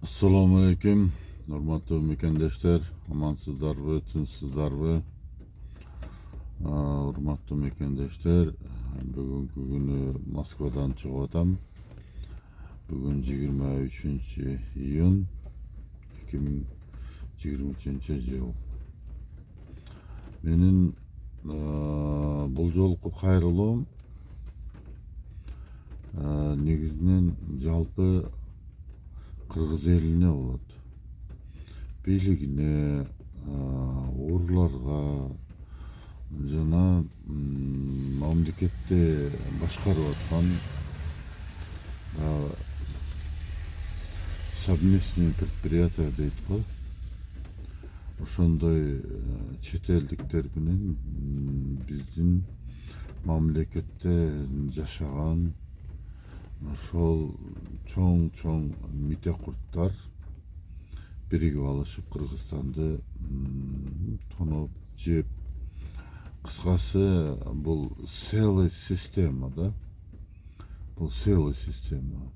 Assalamu alaikum, hormatly mekendeşler, amansızlarбы, тынчсыздарбы? Hormatly mekendeşler, bugünkü günü Moskvadan çıkıp atam. Bugün 23-iyun 2023 yıl. Menin bul jolku kayrılığım negizинен жалпы Kırgız eline болады. Бийлигине, урларга жана мамлекетти башкарып аткан совместный предприятие дейт го. Ошондой чет элдиктер менен биздин мамлекетте жашаган ошол чоң мите курттар биригип алышып Кыргызстанды тоноп жеп, кыскасы бул целый система да. Бул целый система.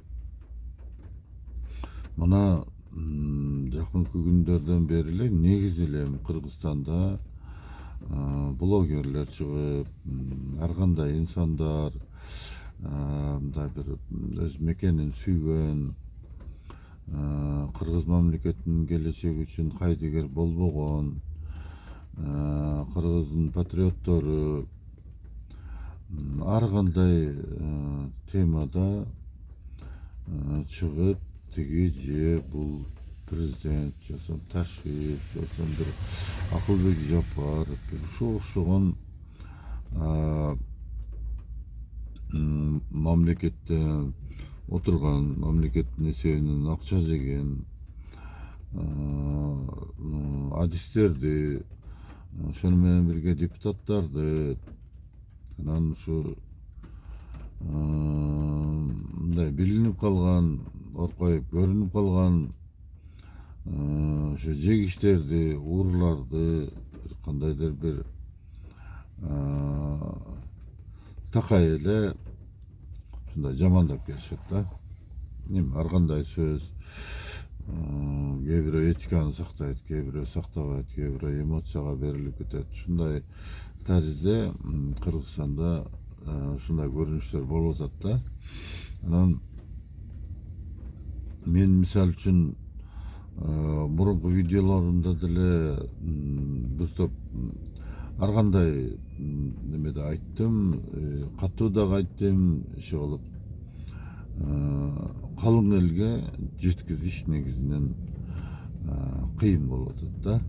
Мына жакынкы күндөрдөн бери эле негизи эле Кыргызстанда блогерлер чыгып, ар кандай инсандар мындай бир өз мекенин сүйгөн, Кыргыз мамлекетинин келечеги үчүн кайдыгер болбогон, Кыргыздын патриоттору ар кандай темада чыгып, тиги же бул президент, же Ташиев, же бир Акылбек Жапаров, ушуга окшогон мамлекетте отурган, мамлекеттин эсебинен акча жеген адистерди, ошону менен бирге депутаттарды, анан ушу мындай билинип калган, оркоюп көрүнүп калган ошо жегичтерди, урларды кандайдыр бир такай эле ушундай жамандап келишет да. Эми ар кандай сөз, кээ бирөө этиканы сактайт, кээ бирөө сактабайт, кээ бирөө эмоцияга берилип кетет. Ушундай таризде Кыргызстанда ушундай көрүнүштөр болуп атат да. Анан мен мисалы үчүн мурунку видеолорумда деле бир топ ар кандай немеде айттым, катуу дагы айттым, иши кылып калың элге жеткизиш негизинен кыйын болуп атат да.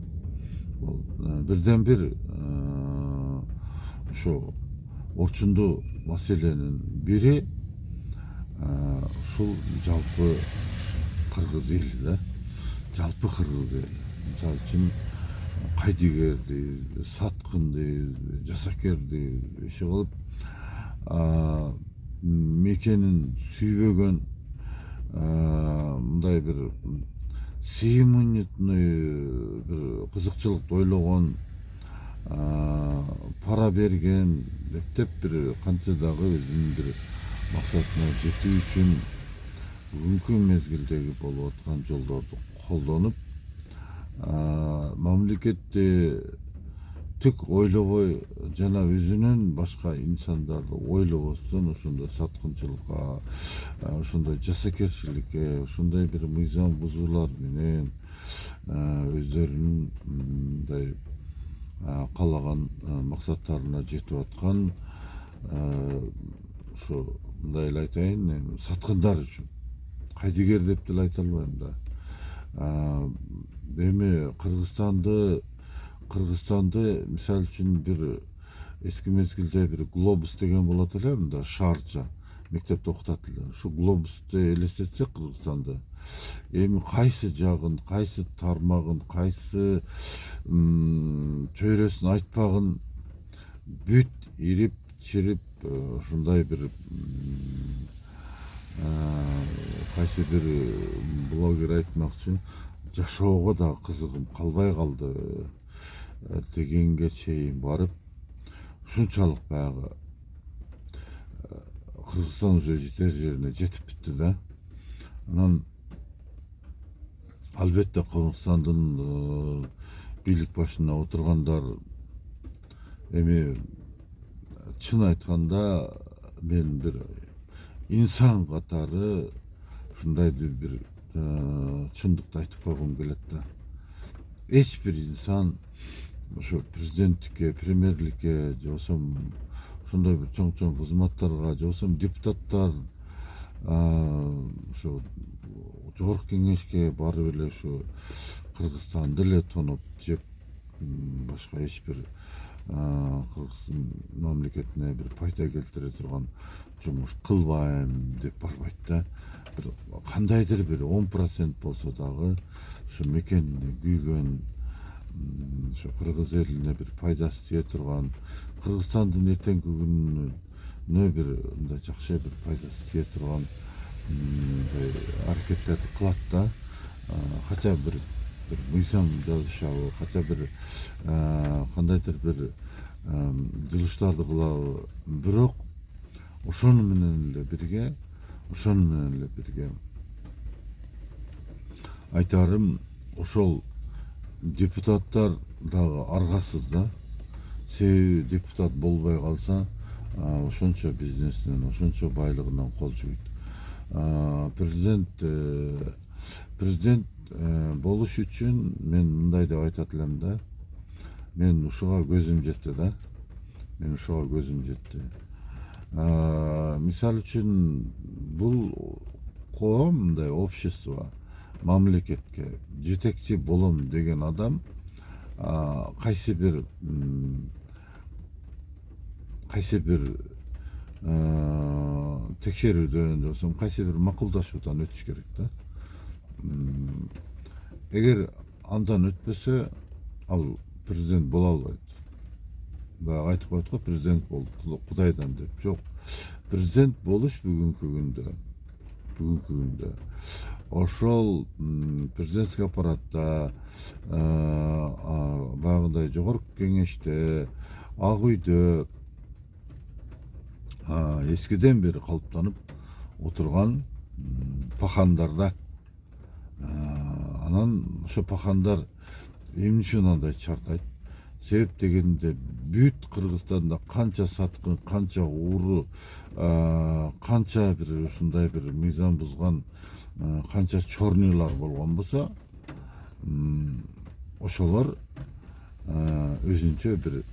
Бул бирден бир ошо орчундуу маселенин бири ушул жалпы кыргыз эли да. Жалпы кыргыз эли. Мисалы үчүн кайдыгерди, саткынды, жасакерди иши кылып мекенин сүйбөгөн, мындай бир сиюминутный бир кызыкчылыкты ойлогон, пара берген деп бир канча дагы өзүнүн бир максатына жетүү үчүн бүгүнкү мезгилдеги болуп аткан жолдорду колдонуп, мамлекетти түк ойлобой жана өзүнүн башка инсандарды ойлобостон ошондой саткынчылыкка, ошондой жасакерчиликке, ошондой бир мыйзам бузуулар менен өздөрүнүн мындай каалаган максаттарына жетип аткан ошо мындай эле айтайын, саткындар үчүн. Кайдыгер деп деле айта албайм да. Эми Кыргызстанды мисалы үчүн бир эски мезгилде бир глобус деген болот эле, мында шарча мектепте окутат эле. Ушу глобусту элестетсек Кыргызстанды, эми кайсы жагын, кайсы тармагын, кайсы чөйрөсүн айтпагын бүт ирип чирип, ушундай бир кайсы бир блогер айтмакчы, жашоого да кызыгым калбай калды дегенге чейин барып, ушунчалык баягы Кыргызстан уже жетер жерине жетип бүтү да. Анан Albatta Kırgızstandын бийлик башына отургандар эми чын айтканда мен бир инсан катары ушундай бир чындыкты айтып койгум келет да. Эч бир инсан ошо президенттикке, премьерликке же болбосо ушундай бир чоң кызматтарга же болбосо депутаттар ошо жогорку кеңешке барып эле ушу Кыргызстанды эле тоноп жеп башка эч бир Кыргыз мамлекетине бир пайда келтире турган жумуш кылбайм деп барбайт да. Бир кандайдыр бир 10% болсо дагы ушу мекенине күйгөн ошо кыргыз элине бир пайдасы тие турган, Кыргызстандын эртеңки күнүнө бир мындай жакшы бир пайдасы тие турган мындай аракеттерди кылат да. Хотя бир мыйзам жазышабы, хотя бир кандайдыр бир жылыштарды кылабы, бирок ошону менен эле бирге айтарым, ошол депутаттар дагы аргасыз да. Себеби депутат болбой калса ошончо бизнесинен, ошончо байлыгынан кол жуйт. Президент болуш үчүн мен мындай деп айтат элем да. Мен ушуга көзүм жетти да. Мисалы үчүн бул коом, мындай общество, мамлекетке жетекчи болом деген адам кайсы бир текшерүүдөн же болбосо кайсы бир макулдашуудан өтүш керек да. Эгер андан өтпөсө ал президент боло албайт. Баягы айтып коет го, президент болду Кудайдан деп. Жок. Президент болуш бүгүнкү күндө ошол президентский аппаратта, баягындай жогорку кеңеште, Ак үйдө эскиден бери калыптанып отурган пахандарда. Анан ошо пахандар эмне үчүн андай чартайт? Себеп дегенде бүт Кыргызстанда канча саткын, канча ууру, канча бир ушундай бир мыйзам бузган, канча чорнуйлар болгон болсо, ошолор өзүнчө бир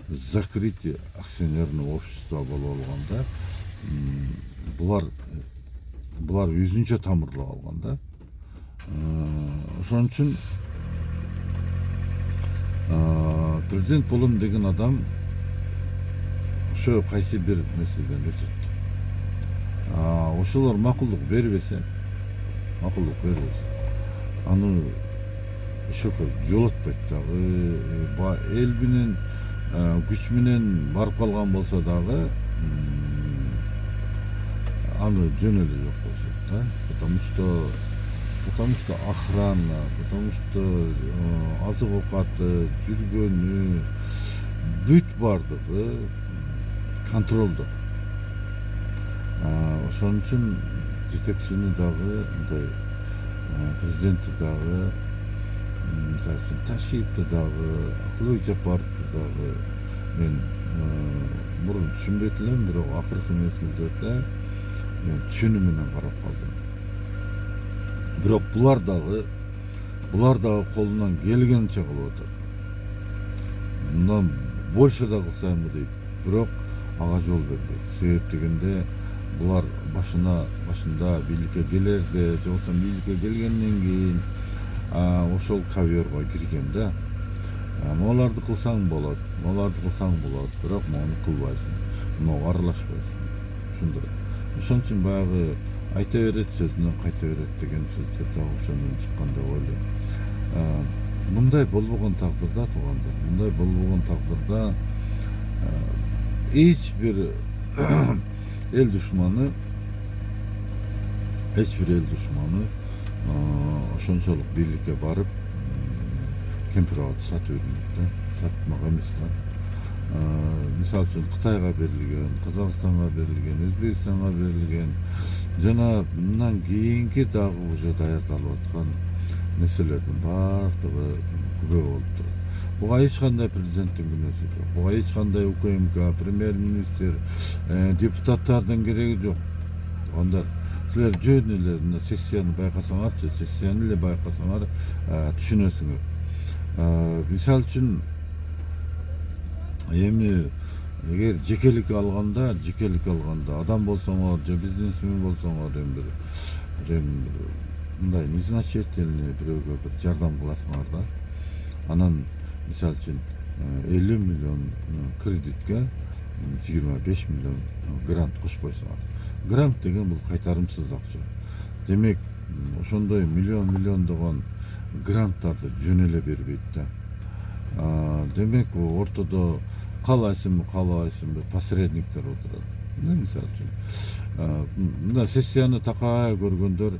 закрытие акционерный общество болуп алганда, булар өзүнчө тамырлап алган да. Ошон үчүн президент болом деген адам ошо кайсы бир нерседен өтөт. Ошолор макулдук бербесе, аны ошого жолотпойт дагы. Эл менен күч менен барып калган болсо дагы аны жөн эле жок болушат да. Потому что охрана, потому что азык оокаты, жүргөнү, бүт бардыгы контролдо. Ошон үчүн жетекчини дагы, мындай президентти дагы, мисалы үчүн Ташиевди дагы, Акылбек Жапаровду дагы мен мурун түшүнбөйт элем, бирок акыркы мезгилдерде мен түшүнүү менен карап калдым. Бирок булар дагы колунан келгенче кылып атат. Мындан больше да кылсаймбы дейт, бирок ага жол бербейт. Себеп дегенде булар башында бийликке келерде, же болбосо бийликке келгенден кийин ошол ковёрго кирген да. Могуларды кылсаң болот, бирок мону кылбайсың, мынага аралашпайсың. Ушундай. Ошон үчүн баягы айта берет сөзүнөн кайта берет деген сөздөр да ошондон чыккан деп ойлойм. Мындай болбогон тагдырда, туугандар, эч бир эл душманы ошончолук бийликке барып кемпир абад сатып бермейт да. Сатмак эмес да. Мисалы үчүн Кытайга берилген, Казакстанга берилген, Өзбекстанга берилген, жана мындан кийинки дагы уже даярдалып аткан нерселердин баардыгы күбө болуп турат. Буга эч кандай президенттин күнөөсү жок. Буга эч кандай УКМК, премьер-министр, депутаттардын кереги жок. Туугандар, силер жөн эле мына сессияны байкасаңарчы, сессияны эле байкасаңар түшүнөсүңөр. Мисал үчүн эми эгер жекелик алганда адам болсоңор же бизнесмен болсоңор эми бир мындай незначительный бирөөгө бир жардам кыласыңар да. Анан мисал үчүн 50 миллион кредитке 25 миллион грант кошпойсуңар. Грант деген бул кайтарымсыз акча. Демек ошондой миллиондогон гранттарды жөн эле бербейт да. Демек ортодо каалайсыңбы посредниктер отурат. Мисал үчүн мына сессияны такай көргөндөр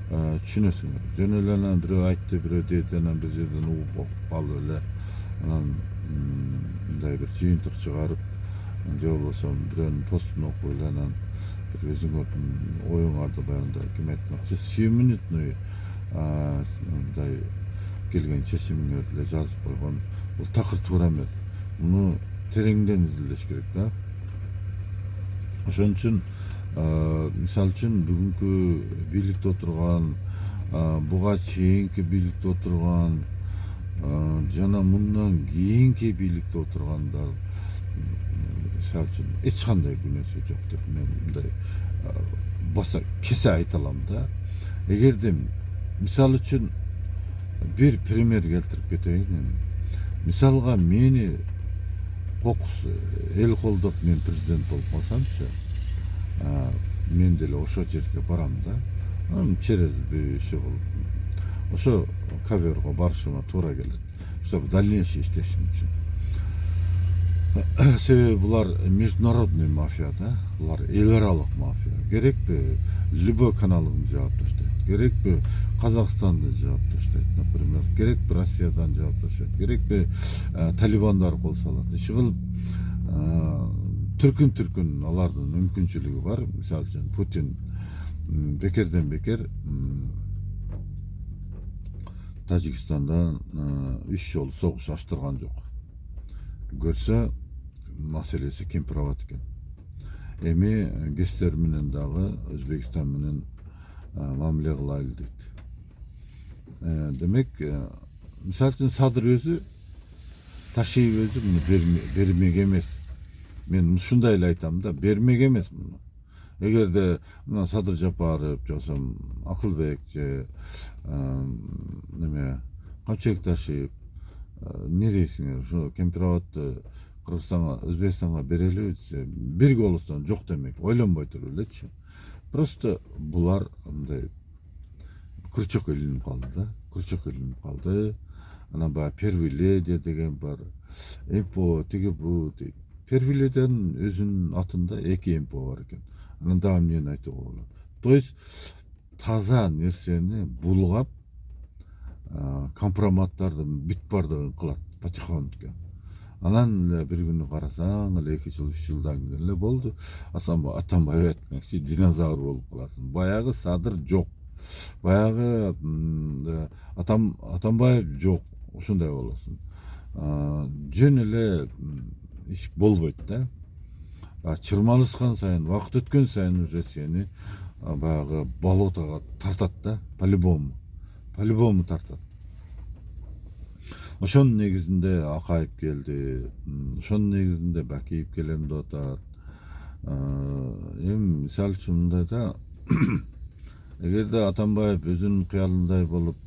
түшүнөсүңөр. Жөн эле анан бирөө айтты, бирөө деди, анан бир жерден угуп калып эле анан мындай бир жыйынтык чыгарып, же болбосо бирөөнүн постун окуп эле анан бир өзүңөрдүн оюңарды баягындай ким айтмакчы сүйүмүнүтный мындай келген чечимиңерди эле жазып койгон. Бул такыр туура эмес. Муну тереңден изилдеш керек да. Ошон үчүн мисал үчүн бүгүнкү бийликте отурган, буга чейинки бийликте отурган жана мындан кийинки бийликте отургандар мисал үчүн эч кандай күнөөсү жок деп мен мындай баса кесе айта алам да. Эгерде мисал үчүн бир пример келтирип кетейин. Мисалга мени кокус эл колдоп мен президент болуп калсамчы, мен деле ошо жерге барам да. Через иши кылып ошо КВРго барышыма туура келет, чтобы дальнейший иштешим үчүн. Себеби булар международный мафия да, булар эл аралык мафия. Керекпи любой каналын жаап таштайт, керекпи Казакстанды жаап таштайт, например, керекпи Россиядан жаап таштайт, керекпи талибандар кол салат. Иши кылып түркүн алардын мүмкүнчүлүгү бар. Мисал үчүн Путин бекерден бекер Тажикстандан 3 жолу согуш ачтырган жок. Көрсө маселеси кемпирабат экен. Эми гестер менен дагы Өзбекстан менен мамиле кылайлы дейт. Демек, мисал үчүн Садыр өзү, Ташиев өзү муну бермек эмес. Мен ушундай эле айтам да, бермек эмес муну. Эгерде мына Садыр Жапаров, жоксо Акылбек же неме Камчыбек Ташиев не дейсиңер, ошо кемпирабатты Кыргызстанга, Өзбекстанга берели десе, бир голостон жок демек, ойлонбой туруп элечи. Просто булар мындай күрчөк илинип калды да, күрчөк илинип калды. Анан баягы первый леди деген бар, МПО тиги бу дейт. Первый лединин өзүнүн атында 2 МПО бар экен. Анан дагы эмнени айтууга болот. То есть таза нерсени булгап, компроматтарды бүт бардыгын кылат потихоньку. Анан бир күнү карасаң эле 2 жыл 3 жылдан кийин эле болду. Атамбаев айтмакчы динозавр болуп каласың. Баягы Садыр жок. Баягы Атамбаев жок. Ошондой болосуң. Жөн эле иш болбойт да. Чырмалышкан сайын, вакыт өткөн сайын уже сени баягы болотого тартат да, по-любому тартат. Ошонун негизинде Акаев келди, ошонун негизинде Бакиев келем деп атат. Эми мисал үчүн мындай да, эгерде Атамбаев өзүнүн кыялындай болуп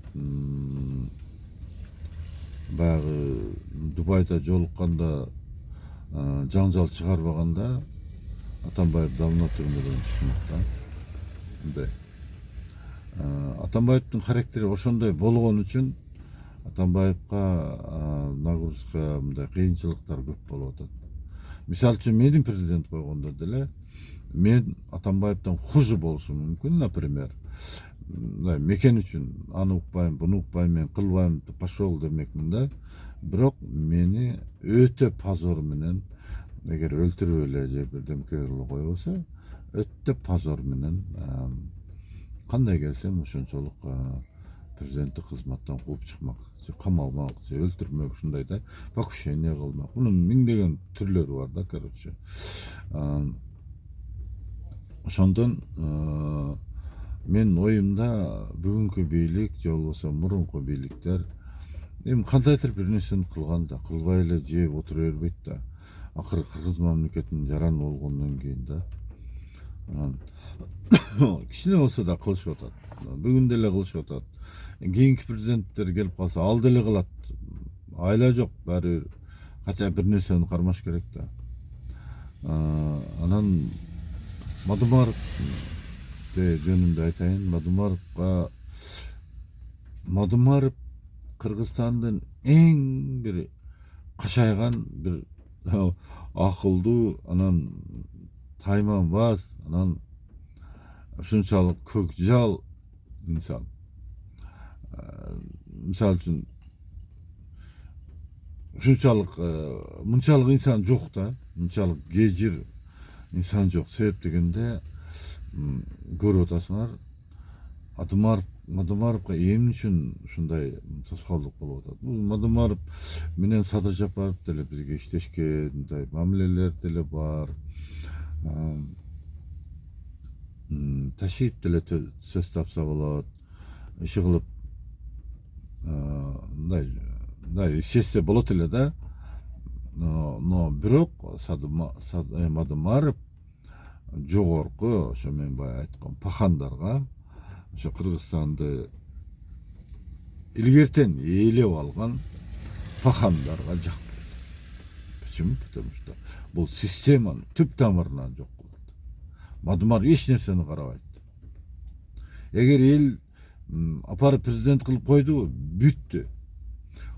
баягы Дубайда жолукканда жаңжал чыгарбаганда Атамбаев давно түрмөдөн чыкмак да. Мындай. Атамбаевдин характери ошондой болгон үчүн Атамбаевка нагрузка мындай кыйынчылыктар көп болуп атат. Мисал үчүн мени президент койгондо деле мен Атамбаевден хуже болушум мүмкүн, например. Мекен үчүн аны укпайм, буну укпайм, мен кылбайм, пошел демекмин да. Бирок мени өтө позор менен, эгер өлтүрүп эле же бирдемке койбосо, өтө позор менен кандай келсем ошончолук Президенттик кызматтан кууп чыкмак, же камалмак, же өлтүрмөк, ушундай да покушение кылмак. Мунун миңдеген түрлөрү бар да, короче. Ошондон мен оюмда бүгүнкү бийлик же болбосо мурунку бийликтер эми кандайдыр бир нерсени кылган да, кылбай эле жеп отура бербейт да. Акыры кыргыз мамлекетинин жараны болгондон кийин да. Кичине болсо да кылышып атат. Бүгүн деле кылышып атат. Кийинки президенттер келип калса ал деле кылат. Айла жок, баары бир кача бир нерсени кармаш керек да. Анан Мадумаров жөнүндө айтайын. Мадумаров Кыргызстандын эң бир кашайган, бир акылдуу, анан тайманбаз, анан ушунчалык көкжал инсан. Мисалы үчүн ушунчалык мынчалык инсан жок да, мынчалык кежир инсан жок. Себеп дегенде көрүп атасыңар, Мадумаровго эмне үчүн ушундай тоскоолдук болуп атат? Бул Мадумаров менен Садыр Жапаров деле бизге иштешкен, мындай мамилелер деле бар. Ташиев деле сөз тапса болот. Иши кылып мындай ишетсе болот эле да. Но бирок Мадумаров жогорку, ошо мен баягы айткан пахандарга, ошо Кыргызстанды илгертен ээлеп алган пахандарга жакпайт. Почему? Потому что бул системаны түп тамырынан жок кылат. Мадумаров эч нерсени карабайт. Эгер эл апарып президент кылып койду, бүттү.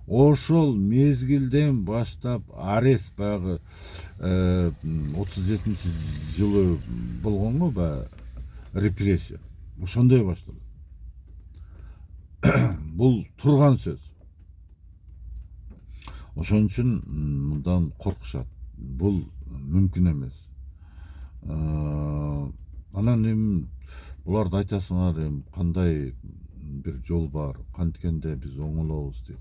Ошол мезгилден баштап арест, баягы 37-жылы болгонго баягы репрессия. Ошондой башталат. Бул турган сөз. Ошон үчүн мындан коркушат. Бул мүмкүн эмес. Анан эми буларды айтасыңар, эми кандай бир жол бар, канткенде биз оңолобуз дейт.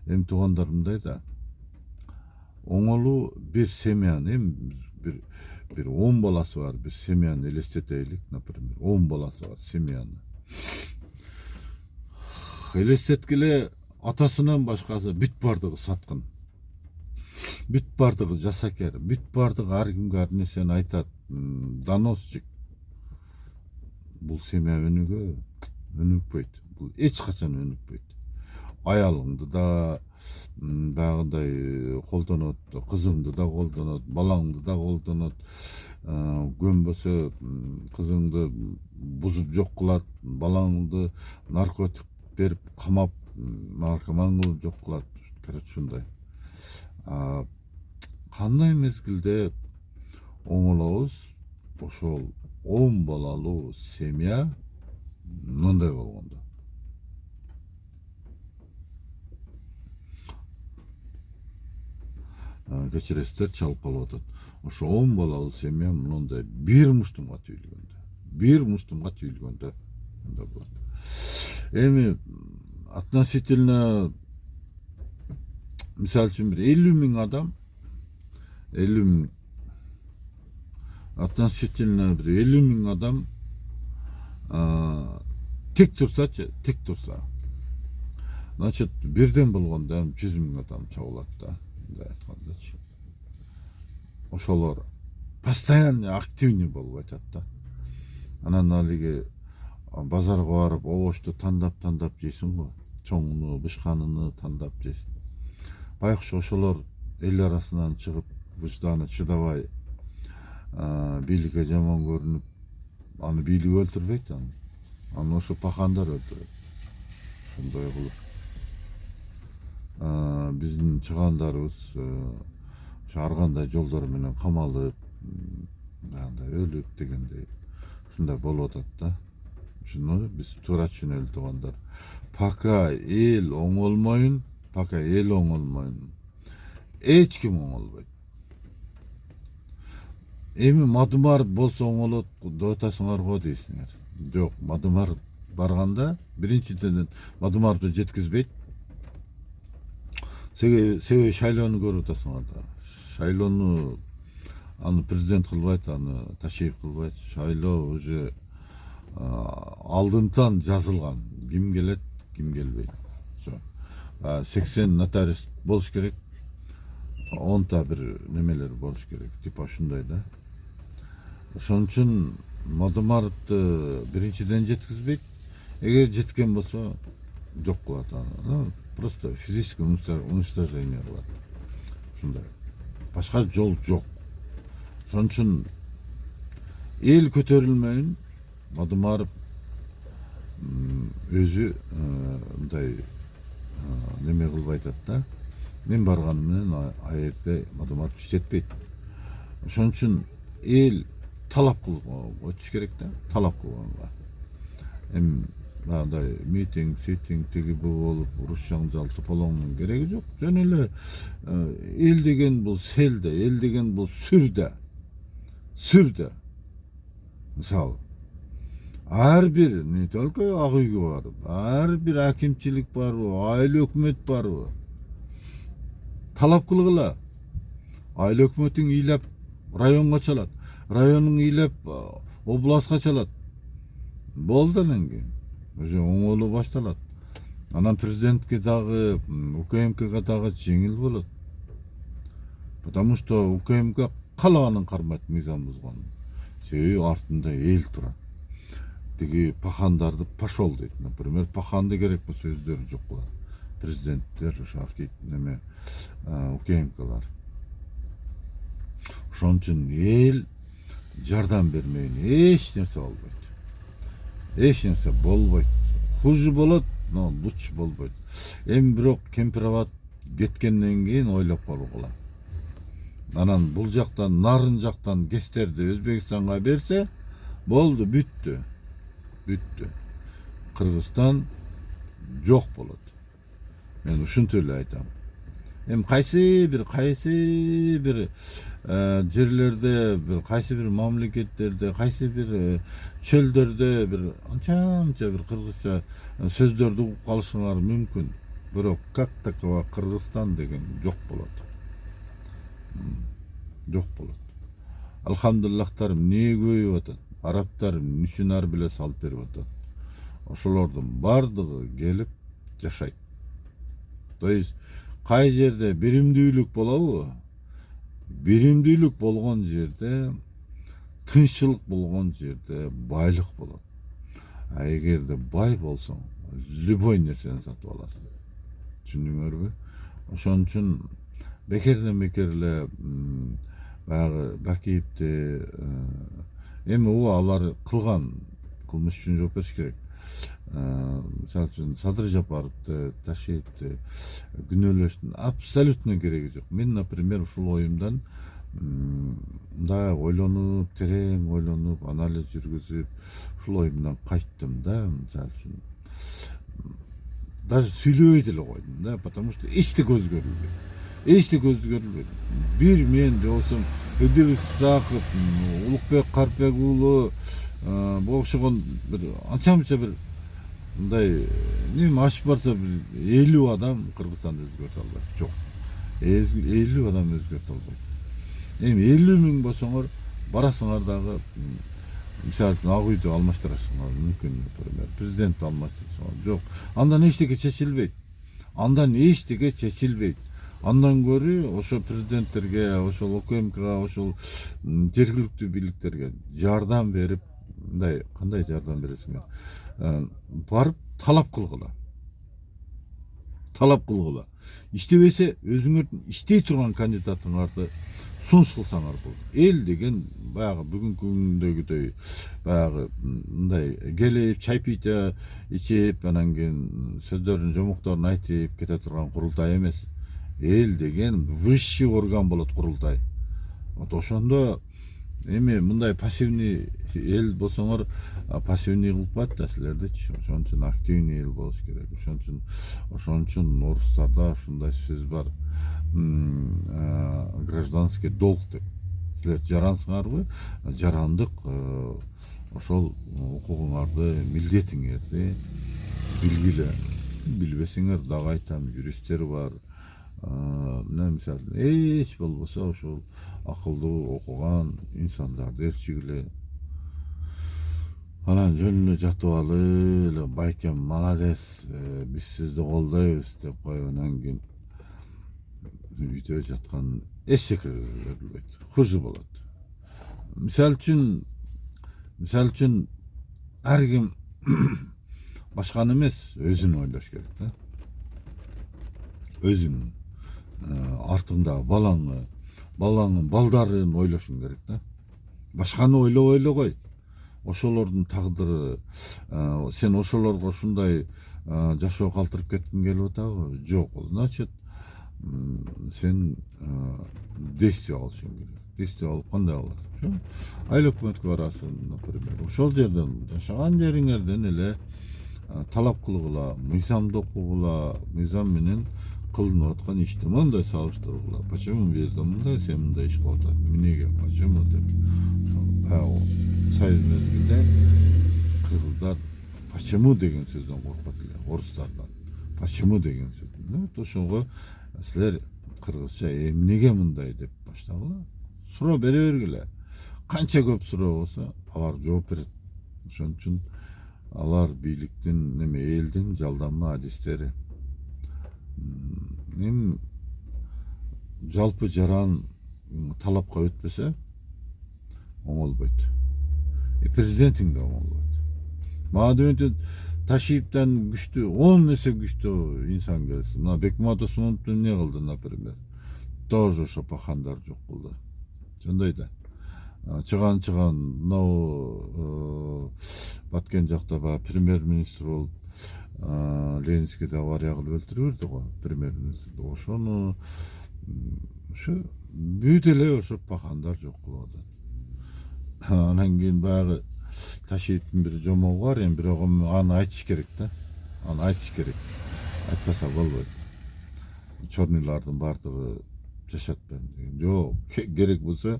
Эми туугандар мындай да, оңолуу бир семьяны, эми бир 10 баласы бар, бир семьяны элестетейлик, например, 10 баласы бар семьяны. Элестеткиле, атасынан башкасы бүт бардыгы саткын. Бүт бардыгы жасакер, бүт бардыгы ар кимге ар нерсени айтат, доносчик. Бул семья өнүкпөйт. Бул эч качан өнүкпөйт. Аялыңды да багындай колдонот, кызыңды да колдонот, балаңды да колдонот. Көнбөсө кызыңды бузуп жок кылат, балаңды наркотик берип камап, наркоман кылып жок кылат. Короче, ушундай. Кандай мезгилде оңолобуз? Ошол 10 балалуу семья мындай болгондо. Кечиресиздер, чалып калып атат. Ошо 10 балалуу семья мындай бир муштумга түйүлгөндө мындай болот. Эми относительно, мисалы үчүн бир 50 миң адам, относительно бир 50 миң адам тик турсачы, значит, бирден болгондо 100 миң адам чабылат да, мындай айткандачы. Ошолор постоянно активный болуп атат да. Анан алиги базарга барып овочту тандап жейсиң го. Чоңуну, бышканыны тандап жейсиң. Байкуш ошолор эл арасынан чыгып, выжданы чыдабай бийликке жаман көрүнүп, аны бийлик өлтүрбөйт аны. Аны ошо пахандар өлтүрөт. Ошондой кылып. Биздин чыгандарыбыз ошо ар кандай жолдор менен камалып, андай өлүп дегендей ушундай болуп атат да. Ушуну биз туура түшүнөлү туугандар. Пока эл оңолмойун, эч ким оңолбойт. Эми Мадумаров болсо оңолот деп атасыңар го дейсиңер. Жок, Мадумаров барганда биринчиден Мадумаровду жеткизбейт. Себеби шайлоону көрүп атасыңар да. Шайлоону аны президент кылбайт, аны Ташиев кылбайт. Шайлоо уже алдынтан жазылган. Ким келет, ким келбейт. 80 нотариус болуш керек. 10 та бир немелер болуш керек. Типа ушундай да. Ошон үчүн Мадумаровду биринчиден жеткизбейт. Эгер жеткен болсо жок кылат аны. Просто физическое уничтожение кылат. Ушундай. Башка жол жок. Ошон үчүн эл көтөрүлмөйүн Мадумаров өзү мындай неме кылбай атат да. Мен барганым менен аерде Мадумаров иштетпейт. Ошон үчүн эл талап кылып өтүш керек да, талап кылганга. Эми мындай митинг, ситинг тиги бул болуп, уруш жаңжал тополоңдун кереги жок. Жөн эле эл деген бул селде, эл деген бул сүрдө. Сүрдө. Мисалы, ар бир не только ак үйгө барып, ар бир акимчилик барбы, айыл өкмөт барбы? Талап кылгыла. Айыл өкмөтүң ыйлап районго чалат. Районуң ыйлап областка чалат. Болду анан кийин. Уже оңолуу башталат. Анан президентке дагы, УКМКга дагы жеңил болот. Потому что УКМК калаганын кармайт мыйзам бузган. Себеби артында эл турат. Тиги пахандарды пошел дейт. Например, паханды керек болсо өздөрү жок кылат. Президенттер, ошо неме УКМКлар. Ошон үчүн эл жардам бермейин эч нерсе болбойт. Эч нерсе болбойт. Хуже болот, но лучше болбойт. Эми бирок кемпирабад кеткенден кийин ойлоп колгула. Анан бул жактан, нарын жактан кестерди Өзбекстанга берсе, болду, бүттү. Бүттү. Кыргызстан жок болот. Мен ушинтип эле айтам. Эми кайсы бир жерлерде, кайсы бир мамлекеттерде, кайсы бир чөлдөрдө бир анча бир кыргызча сөздөрдү угуп калышыңар мүмкүн. Бирок как такова Кыргызстан деген жок болот. Жок болот. Алхамдулиллахтар эмне көбөйүп атат. Арабтар мүшүнар биле салып берип атат. Ошолордун бардыгы келип жашайт. То есть кай жерде биримдүүлүк болобу? Биримдүүлүк болгон жерде, тынччылык болгон жерде байлык болот. А эгерде бай болсоң, любой нерсени сатып аласың. Түшүндүңөрбү? Ошон үчүн бекерден бекер эле баягы Бакиевди эми алар кылган кылмыш үчүн жооп бериш керек. Мисалы үчүн Садыр Жапаровду, Ташиевди күнөөлөштүн абсолютно кереги жок. Мен, например, ушул оюмдан мындай ойлонуп, терең ойлонуп, анализ жүргүзүп, ушул оюмдан кайттым да, мисалы үчүн. Даже сүйлөбөй деле койдум да, потому что эчтеке өзгөрүлбөйт. Бир мен де болсом, Эдирис Исаков, Улукбек Карпек уулу, бул окшогон бир анча-мынча бир мындай неме ашып барса 50 адам Кыргызстанды өзгөртө албайт. Жок. 50 адам өзгөртө албайт. Эми 50 миң болсоңор, барасыңар дагы, мисалы үчүн ак үйдү алмаштырасыңар мүмкүн, например, президентти алмаштырсаңар. Жок. Андан эчтеке чечилбейт. Андан көрү ошо президенттерге, ошол ОКМКга, ошол жергиликтүү бийликтерге жардам берип, мындай кандай жардам бересиңер? Барып талап кылгыла. Иштебесе, өзүңөрдүн иштей турган кандидатыңарды сунуш кылсаңар болот. Эл деген баягы бүгүнкү күндөгүдөй баягы мындай келип, чайпита ичип, анан кийин сөздөрүн, жомокторун айтып кете турган курултай эмес. Эл деген высший орган болот курултай. Ошондо эми мындай пассивный эл болсоңор, пассивный кылып коет да силердичи. Ошон үчүн активный эл болуш керек. Ошон үчүн орустарда ушундай сөз бар. Гражданский долг деп. Силер жарансыңарбы? Жарандык ошол укугуңарды, милдетиңерди билгиле. Билбесеңер дагы айтам, юристтер бар. Мына мисалы эч болбосо ушул акылдуу окуган инсандарды ээрчигиле. Анан жөн эле жатып алып эле байкем молодец, биз сизди колдойбуз деп коюп анан кийин үйдө жаткан эчтеке көрүлбөйт, хуже болот. Мисал үчүн ар ким башканы эмес, өзүн ойлош керек да. Өзүң, артыңдагы балаңдын балдарын ойлошуң керек да. Башканы ойлобой эле кой. Ошолордун тагдыры, сен ошолорго ушундай жашоо калтырып кеткиң келип атабы? Жок, значит, сен действие алышың керек. Действие алып кандай кыласың? Айыл өкмөткө барасың, например. Ошол жерден, жашаган жериңерден эле талап кылгыла, мыйзамды окугула, мыйзам менен кылынып аткан ишти мындай салыштыргыла. Почему бул жерде мындай, сен мындай иш кылып атасың? Эмнеге? Почему деп. Союз мезгилде кыргыздар почему деген сөздөн коркот эле, орустардан. Почему деген сөз. Ошого силер кыргызча эмнеге мындай деп баштагыла. Суроо бере бергиле. Канча көп суроо болсо, алар жооп берет. Ошон үчүн алар бийликтин элдин жалданма адистери. Жалпы жаран талапка өтпөсө оңолбойт. Президентиң да оңолбойт. Мага Ташиевден күчтүү, 10 эсе күчтүү инсан келсин. Мына Бекмамат Осмонов эмне кылды, например? Тоже ошо пахандар жок кылды. Ошондой да. Чыган мынау Баткен жакта баягы премьер-министр болуп Ленинскийде авария кылып өлтүрүп берди го, премьер-министрди. Ошону ошо бүт эле ошо пахандар жок кылып атат. Анан кийин баягы Ташиевдин бир жомогу бар, эми бирок аны айтыш керек да. Аны айтыш керек. Айтпаса болбойт. Чорныйлардын бардыгы жашатпайм деген. Жок, керек болсо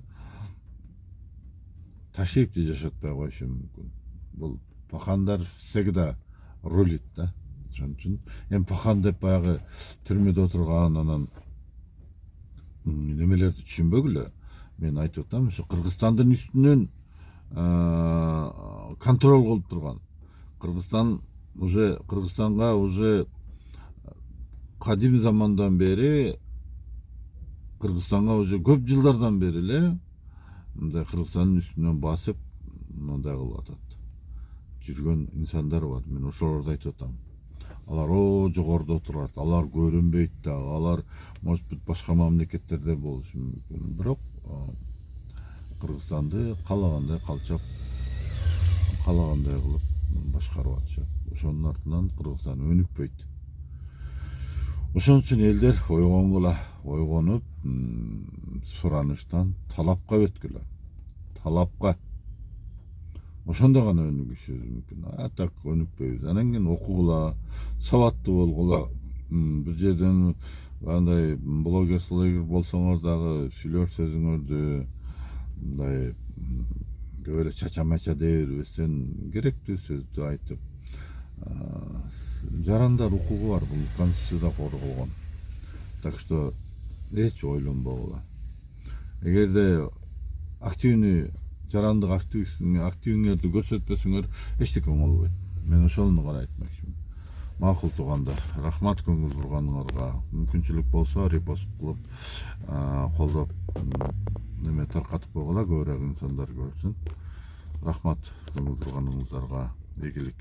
Ташиевди жашатпай коюшу мүмкүн. Бул пахандар всегда рулит да. Ошон үчүн эми пахан деп баягы түрмөдө отурган анан немелерди түшүнбөгүлө. Мен айтып атам, ошо Кыргызстандын үстүнөн контроль кылып турган. Кыргызстанга уже кадим замандан бери, Кыргызстанга уже көп жылдардан бери эле мындай Кыргызстандын үстүнөн басып мындай кылып атат. Жүргөн инсандар бар. Мен ошолорду айтып атам. Алар жогоруда отурат, алар көрүнбөйт да, алар может быть башка мамлекеттерде болушу мүмкүн. Бирок Кыргызстанды каалагандай калчап, каалагандай кылып башкарып атышат. Ошонун артынан Кыргызстан өнүкпөйт. Ошон үчүн элдер ойгонгула, ойгонуп, суранычтан талапка өткүлө. Талапка. Ошондо гана өнүгүшүбүз мүмкүн. Так өнүкпөйбүз. Анан кийин окугула, сабаттуу болгула. Бир жерден андай блогер болсоңор дагы сүйлөр сөзүңөрдү мындай көп эле чача-мача дей бербестен керектүү сөздү айтып, жарандар укугу бар, бул конституцияда корголгон. Так что эч ойлонбогула. Эгерде активный жарандык активиңерди көрсөтпөсөңөр эчтеке болбойт. Мен ошону гана айтмакчымын. Макул туугандар, рахмат көңүл бурганыңарга. Мүмкүнчүлүк болсо репост кылып, колдоп неме таркатып койгула, көбүрөөк инсандар көрсүн. Рахмат көңүл бурганыңыздарга. Ийгилик.